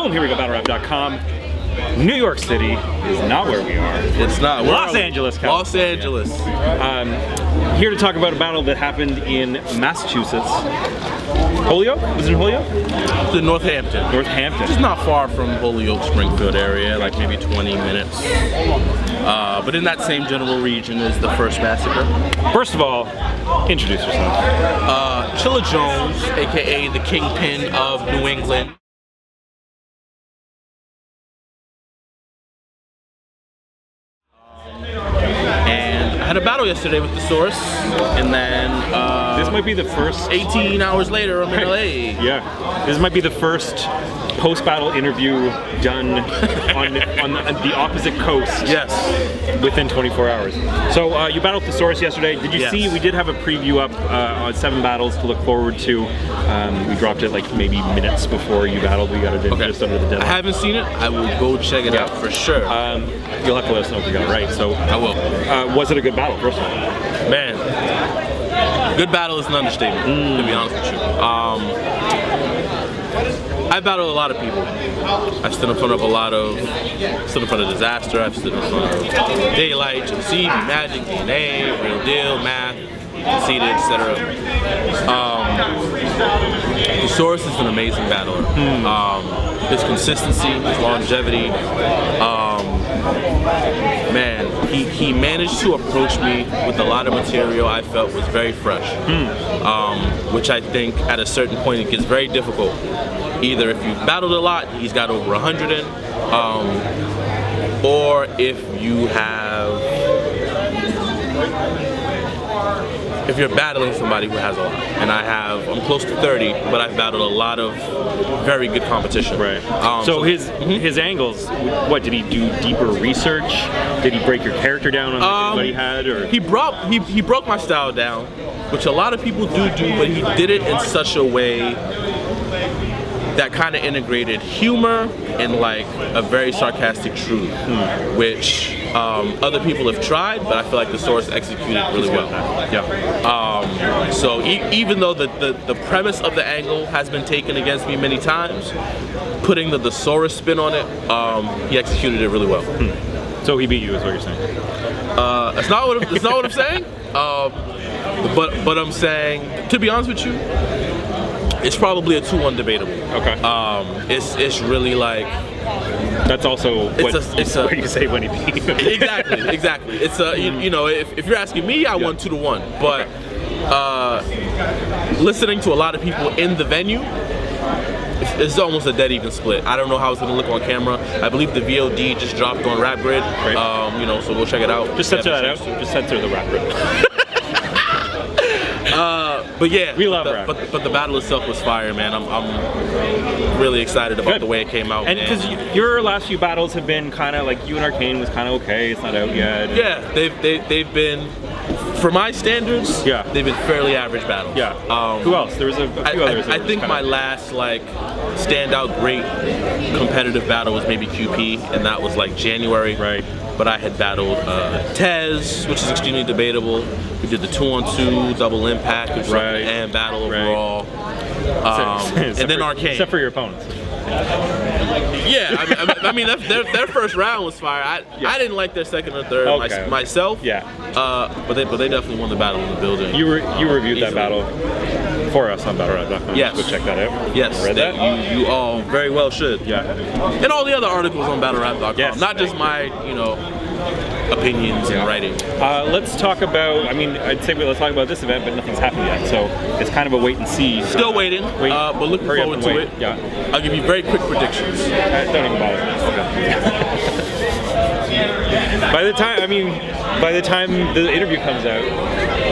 Boom, here we go, battlerap.com. New York City is not where we are. It's not. Los Angeles, California. Los Angeles. Here to talk about a battle that happened in Massachusetts. Holyoke? Was it in Holyoke? It's in Northampton. Northampton. It's not far from Holyoke, Springfield area, like maybe 20 minutes. But in that same general region is the first massacre. First of all, introduce yourself. Chilla Jones, aka the Kingpin of New England. And I had a battle yesterday with the Saurus, and then This might be the first 18 hours later I'm in LA. Yeah, this might be the first post-battle interview done on the opposite coast. Yes. Within 24 hours. So you battled the Saurus yesterday. Did you see? We did have a preview up on 7 battles to look forward to. We dropped it like maybe minutes before you battled. We got it in just under the deadline. I haven't seen it. I will go check it out for sure. You'll have to let us know if you got it right. So I will. Was it a good battle, first of all? Man, good battle is an understatement, to be honest with you. I battled a lot of people. I've stood in front of Disaster. I've stood in front of Daylight, GC, Magic, DNA, Real Deal, Math, Conceited, etc. The Saurus is an amazing battler. His consistency, his longevity. Man, he managed to approach me with a lot of material I felt was very fresh. Which I think at a certain point it gets very difficult. Either if you've battled a lot, he's got over 100 in, or if you're battling somebody who has a lot. And I'm close to 30, but I've battled a lot of very good competition. Right. So his angles, what, did he do deeper research? Did he break your character down on what he had? Or? He broke my style down, which a lot of people do, but he did it in such a way that kind of integrated humor and like a very sarcastic truth, which other people have tried, but I feel like the Saurus executed really well. Yeah. So even though the premise of the angle has been taken against me many times, putting the Saurus spin on it, he executed it really well. So he beat you, is what you're saying? That's not what I'm saying. But I'm saying, to be honest with you, it's probably a 2-1 debatable. Okay. It's really like. That's also what you say when he beat you. Exactly. It's you know, if you're asking me, I won 2-1. But listening to a lot of people in the venue, it's almost a dead even split. I don't know how it's gonna look on camera. I believe the VOD just dropped on Rap Grid. Right. You know, so we'll check it out. Just censor that out. Just censor the Rap Grid. But yeah, we love rap. But the battle itself was fire, man. I'm really excited about the way it came out. And because your last few battles have been kind of like you and Arcane was kind of okay. It's not out yet. Yeah, they've been, for my standards. Yeah, they've been fairly average battles. Yeah. Who else? There was a few others. I think my last like standout great competitive battle was maybe QP, and that was like January. Right. But I had battled Tez, which is extremely debatable. We did the 2-on-2 double impact, which was and battle overall. And then Arcane. Except for your opponents. Yeah, I mean their first round was fire. I didn't like their second or third myself. Yeah. But they definitely won the battle in the building. You reviewed that battle for us on battlerap.com. Yes. Go check that out. Yes. Read that? You all very well should. Yeah. And all the other articles on battlerap.com. Yes. Not just my, opinions and writing. Let's talk about, I'd say let's talk about this event, but nothing's happened yet. So it's kind of a wait and see. Still waiting, but looking forward to it. Yeah. I'll give you very quick predictions. Don't even bother. Okay. By the time the interview comes out,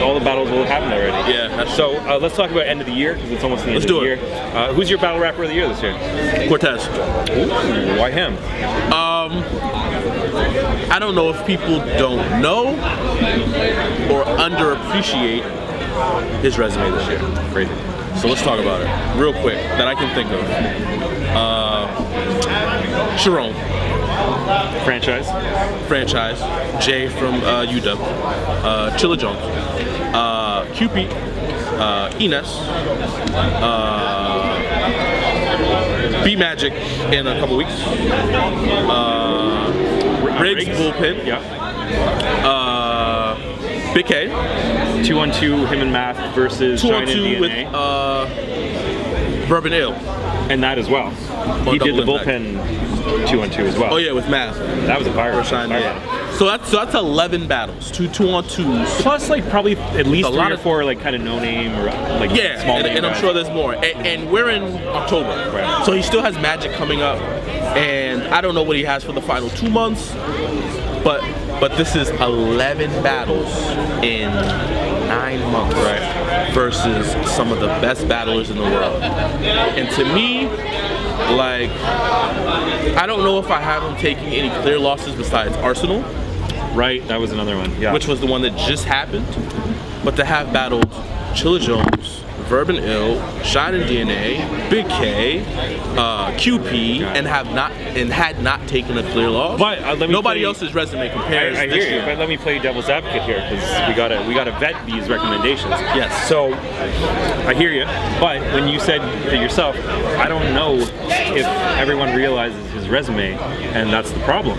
all the battles will have happened already. Yeah. So let's talk about end of the year, because it's almost the end of the year. Who's your battle rapper of the year this year? Cortez. Ooh, why him? I don't know if people don't know or underappreciate his resume this year. Crazy. So let's talk about it real quick that I can think of. Sharon. Franchise. Jay from UW. Chilla Jones. QP. Ines. B Magic in a couple weeks. Riggs bullpen. Yeah. Big K. 2-on-2, him and Math versus Shine and 2-on-2 DNA. with Bourbon Ale. And that as well. He did the bullpen 2-on-2 as well. Oh yeah, with Math. That was a fire. Or Shine, yeah. So that's 11 battles, two 2-on-2s. Plus, like, probably at least a 3 lot or of 4 like kind of no name or like small name and I'm guys. sure there's more. And we're in October, Right. so he still has Magic coming up, and I don't know what he has for the final 2 months, but this is 11 battles in 9 months, versus some of the best battlers in the world. And to me, like, I don't know if I have him taking any clear losses besides Arsenal. Right, that was another one. Yeah. Which was the one that just happened. But to have battled Chilla Jones, Bourbon Ale, Shine and DNA, Big K, QP, and had not taken a clear loss. But nobody else's resume compares. I hear you, but let me play devil's advocate here because we gotta vet these recommendations. Yes. So I hear you, but when you said to yourself, I don't know if everyone realizes his resume, and that's the problem.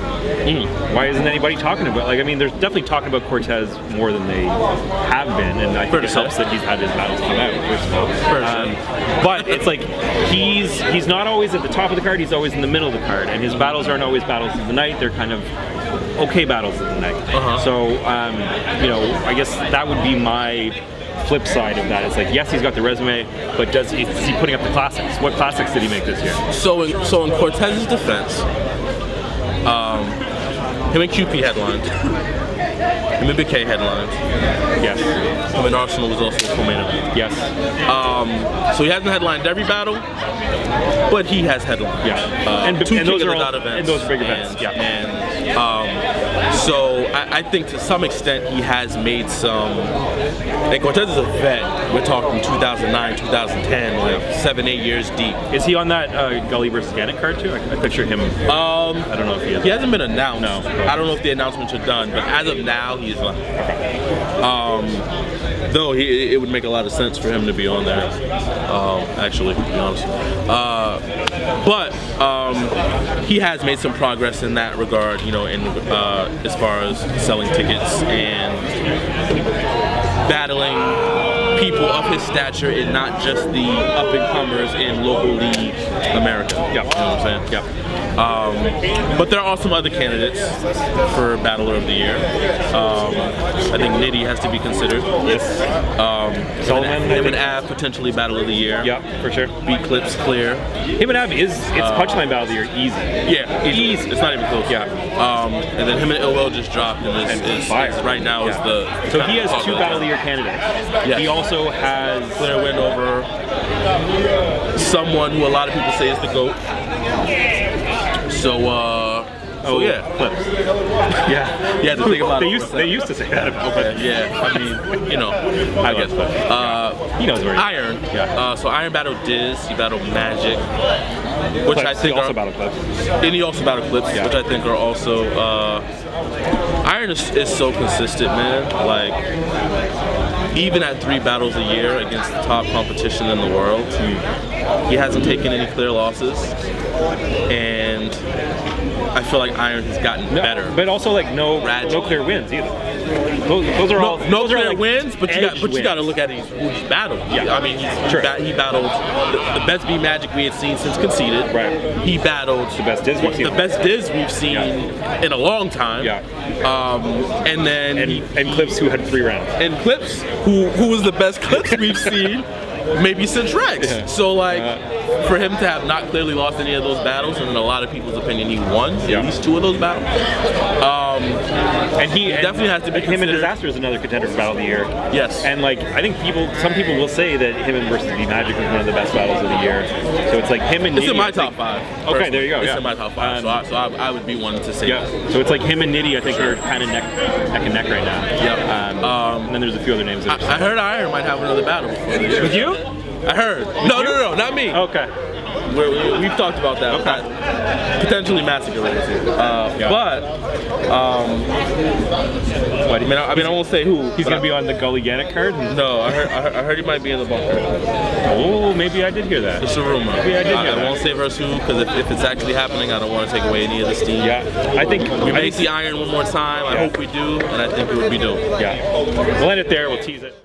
Why isn't anybody talking about? Like, I mean, there's definitely talking about Cortez more than they have been, and I think it helps that he's had his battles come out. First of all, but it's like he's not always at the top of the card. He's always in the middle of the card, and his battles aren't always battles of the night. They're kind of okay battles of the night. So you know, I guess that would be my flip side of that. It's like, yes, he's got the resume, but is he putting up the classics? What classics did he make this year? So in Cortez's defense, him and QP headlined. Him and Big K headlined. Yes. Him and Arsenal was also a co-main event. Yes. So he hasn't headlined every battle, but he has headlined. Yeah. And those are all events. And those big events. So I think to some extent he has made some. And Cortez is a vet. We're talking 2009, 2010, like 7-8 years deep. Is he on that Gully versus Gannett card too? I picture him. I don't know if he is. He hasn't been announced. No. I don't know if the announcements are done, but as of now, he is not. Though it would make a lot of sense for him to be on there, actually, to be honest. But he has made some progress in that regard, you know, in as far as selling tickets and battling people of his stature and not just the up-and-comers in local league America. Yep. You know what I'm saying? Yep. But there are some other candidates for Battler of the Year. I think Nitty has to be considered. Yes. Solomon, him and Av potentially Battle of the Year. Yeah, for sure. Beat Clips clear. Him and Av it's Punchline Battle of the Year easy. Yeah, easy. It's not even close. Yeah. And then him and Illwell just dropped, and is right now is the. So he has 2 Battle of the Year candidates. Yes. He also has clear win over someone who a lot of people say is the GOAT. So yeah, Clips. Yeah, to think about they used to say that about Clips. Yeah, I mean, you know, I guess. He knows where. Iron. Yeah. So Iron battled Diz. He battled Magic, which Clips. I think he also battled Clips. And he also battled Clips, which I think are also. Iron is so consistent, man. Like, even at 3 battles a year against the top competition in the world, he hasn't taken any clear losses, and I feel like Iron has gotten better. But also, like, no clear wins either. Those are all no clear wins, but you got to look at who he's battled. Yeah. I mean, he battled the best B Magic we had seen since Conceded. Right. He battled the best Diz we've seen. The best Diz we've seen in a long time. Yeah. And then and Clips, who had 3 rounds. And Clips, who was the best Clips we've seen maybe since Rex. Yeah. So like, for him to have not clearly lost any of those battles, and in a lot of people's opinion, he won at least 2 of those battles. And he definitely has to be considered. Him and Disaster is another contender for Battle of the Year. Yes. And like, I think some people will say that him and versus B Magic was one of the best battles of the year. So it's like him and Nitty. It's in my top 5. Okay, there you go. It's in my top 5. So I would be one to say. Yeah. So it's like him and Nitty, I think, are kind of neck and neck right now. Yeah. And then there's a few other names. I heard Iron might have another battle. With you? I heard. No, not me. Okay. We've talked about that. Okay. Potentially Massacre Race. But I mean, I won't say who. He's gonna be on the Gully Gannett card. No, I heard he might be in the bunker. Oh, maybe I did hear that. It's a rumor. Maybe I did hear that. I won't say versus who, because if it's actually happening, I don't want to take away any of the steam. Yeah, I think we may see Iron one more time. I hope we do, and I think it would be dope. Yeah, we'll end it there. We'll tease it.